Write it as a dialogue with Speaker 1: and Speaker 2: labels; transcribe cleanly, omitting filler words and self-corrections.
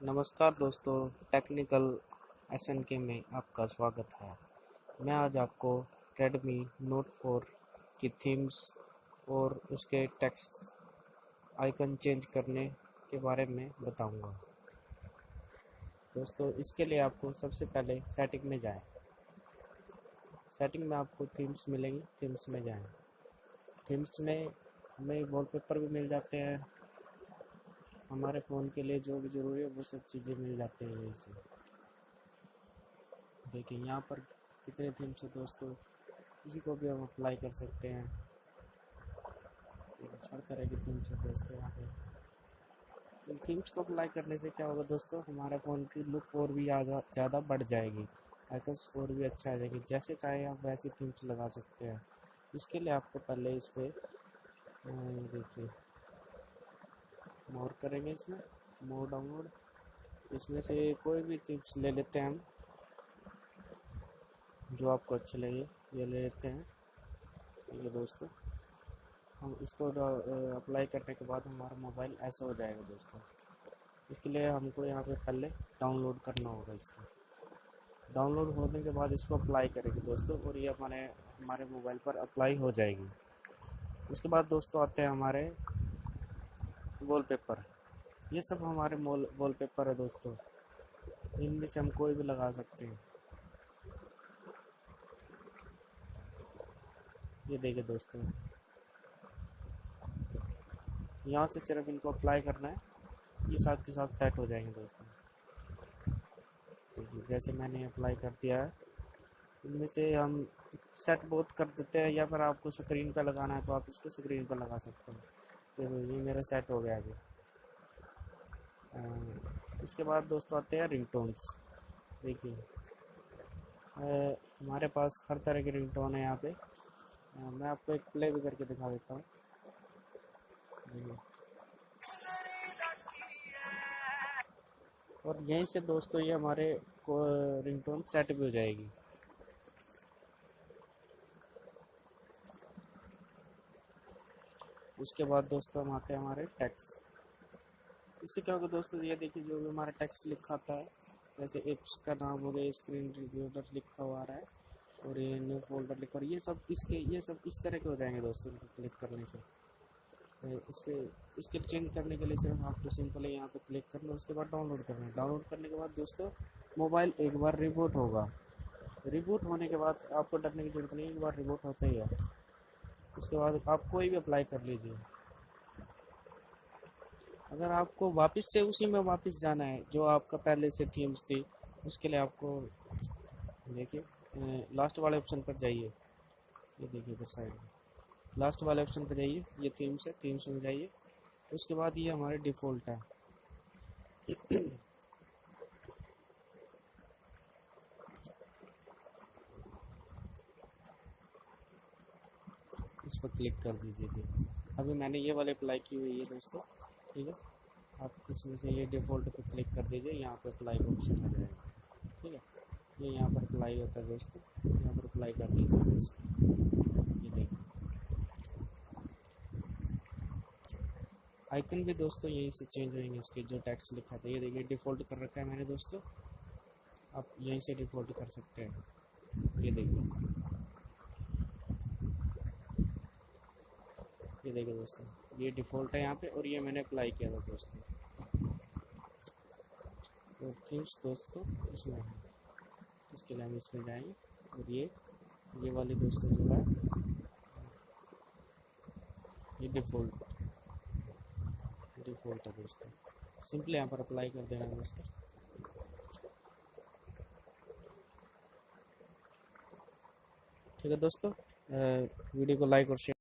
Speaker 1: नमस्कार दोस्तों, technical SNK में आपका स्वागत है। मैं आज आपको रेडमी नोट 4 की थीम्स और उसके टेक्स्ट आइकन चेंज करने के बारे में बताऊंगा। दोस्तों, इसके लिए आपको सबसे पहले सेटिंग में जाएं। सेटिंग में आपको थीम्स मिलेंगी, थीम्स में जाएं। थीम्स में हमें वॉलपेपर भी मिल जाते हैं। हमारे फ़ोन के लिए जो भी ज़रूरी है वो सब चीज़ें मिल जाती हैं यहीं से। देखिए यहाँ पर कितने थीम्स हैं दोस्तों, किसी को भी हम अप्लाई कर सकते हैं। हर तरह की थीम्स है दोस्तों यहाँ पे। इन थीम्स को अप्लाई करने से क्या होगा दोस्तों, हमारे फ़ोन की लुक और भी ज़्यादा बढ़ जाएगी, आइकन्स और भी अच्छा आ जाएगी। जैसे चाहे आप वैसी थीम्स लगा सकते हैं। इसके लिए आपको पहले इस पर देखिए मोर करेंगे, इसमें मोर डाउनलोड, इसमें से कोई भी थीम्स ले लेते हैं हम जो आपको अच्छे लगे, ये ले लेते हैं। ये दोस्तों, हम इसको अप्लाई करने के बाद हमारा मोबाइल ऐसा हो जाएगा दोस्तों। इसके लिए हमको यहाँ पे पहले डाउनलोड करना होगा। इसको डाउनलोड होने के बाद इसको अप्लाई करेंगे दोस्तों, और ये हमारे मोबाइल पर अप्लाई हो जाएगी। उसके बाद दोस्तों आते हैं हमारे वॉलपेपर। ये सब हमारे वॉलपेपर है दोस्तों, इनमें से हम कोई भी लगा सकते हैं। ये देखिए दोस्तों, यहाँ से सिर्फ इनको अप्लाई करना है, ये साथ के साथ सेट हो जाएंगे दोस्तों। देखिए जैसे मैंने अप्लाई कर दिया है, इनमें से हम सेट बहुत कर देते हैं, या फिर आपको स्क्रीन पर लगाना है तो आप इसको स्क्रीन पर लगा सकते हैं। तो ये मेरा सेट हो गया अभी। इसके बाद दोस्तों आते हैं रिंगटोन्स। देखिए हमारे पास हर तरह के रिंगटोन है यहाँ पे। मैं आपको एक प्ले भी करके दिखा देता हूँ। और यहीं से दोस्तों ये हमारे रिंगटोन सेट भी हो जाएगी। उसके बाद दोस्तों हम आते हैं हमारे टेक्स्ट। इससे क्या होगा दोस्तों, ये देखिए जो भी हमारा टेक्स्ट लिखा आता है, जैसे एप्स का नाम हो गया, स्क्रीन रिकॉर्डर लिखा हुआ आ रहा है, और ये न्यू फोल्डर लिखा, और ये सब इस तरह के हो जाएंगे दोस्तों इनको क्लिक करने से। इस पर इसके चेंज करने के लिए सिर्फ आपको सिंपल है यहाँ पे क्लिक करना, उसके बाद डाउनलोड करना है। डाउनलोड करने के बाद दोस्तों मोबाइल एक बार रिबूट होगा। रिबूट होने के बाद आपको डरने की जरूरत नहीं है, एक बार रिबूट होता ही है। उसके बाद आप कोई भी अप्लाई कर लीजिए। अगर आपको वापस से उसी में वापस जाना है जो आपका पहले से थीम्स थी, उसके लिए आपको देखिए लास्ट वाले ऑप्शन पर जाइए। ये देखिए इधर साइड लास्ट वाले ऑप्शन पर जाइए, ये थीम्स है, थीम्स में जाइए। उसके बाद ये हमारे डिफ़ॉल्ट है। इस पर क्लिक कर दीजिए। थी अभी मैंने ये वाले अप्लाई की हुई है दोस्तों, ठीक है। आप इसमें से ये डिफ़ॉल्ट पे क्लिक कर दीजिए, यहाँ पे अप्लाई का ऑप्शन आ जाएगा, ठीक है। ये यहाँ पर अप्लाई होता है दोस्तों, यहाँ पर अप्लाई कर दीजिए। ये देखिए आइकन भी दोस्तों यहीं से चेंज होंगे, इसके जो टेक्स्ट लिखा था। ये देखिए डिफ़ॉल्ट कर रखा है मैंने दोस्तों, आप यहीं से डिफ़ॉल्ट कर सकते हैं। ये देखिए दोस्तों, ये डिफ़ॉल्ट है यहाँ पे, और ये मैंने अप्लाई किया था दोस्तों। तो थीम्स दोस्तों इसमें है, इसके लिए हम इसमें जाएंगे, और ये वाली दोस्तों जो है ये डिफ़ॉल्ट है दोस्तों। सिंपली यहाँ पर अप्लाई कर देना है दोस्तों। ठीक है दोस्तों, वीडियो को लाइक और शेयर